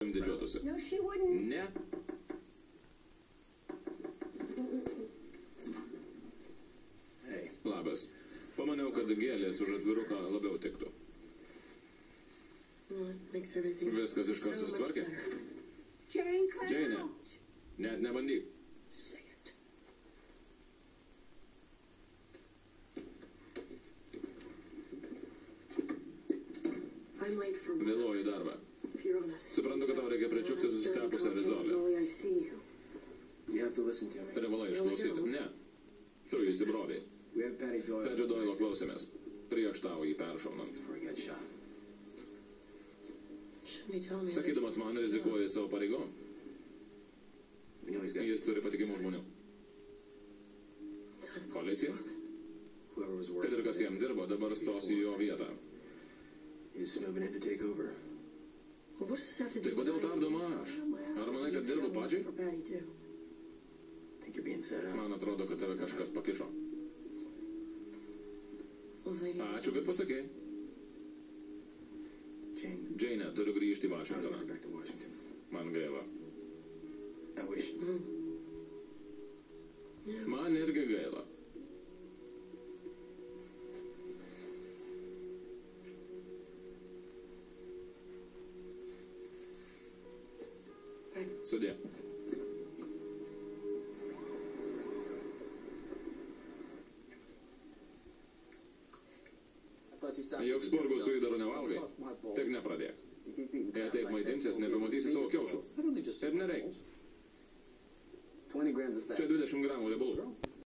didžiuotųsi. No, she wouldn't. Ne. Hey. Labas. Pamaniau, kad gėlės už atviruką labiau tiktų. Viskas iškart susitvarkė. Jane, net nebandyk. Say it. Vėluoju darbą. Suprantu, kad tau reikia pričiupti susitepusią Rizolę. Privalai išklausyti. Ne. Tu įsibroviai. Pedžio Doilo klausėmės. Prieš tau jį peršaunant. Sakydamas man, rizikuoji savo pareigom. Jis turi patikimų žmonių. Policija? Kad ir kas jam dirbo, dabar stos į jo vietą. Tai kodėl tardoma aš? Ar manai, kad dirbu pačiai? Man atrodo, kad tave kažkas pakišo. Ačiū, kad pasakei. Jane, turiu grįžti į Vašingtoną. Man gaila. Man irgi gaila. Sudie. Juk spurgų su įdaru nevalgai, tik nepradėk. Jei taip maitinsies, nepamatysi savo kiaušų. Ir nereiks. Čia 20 gramų riebalų.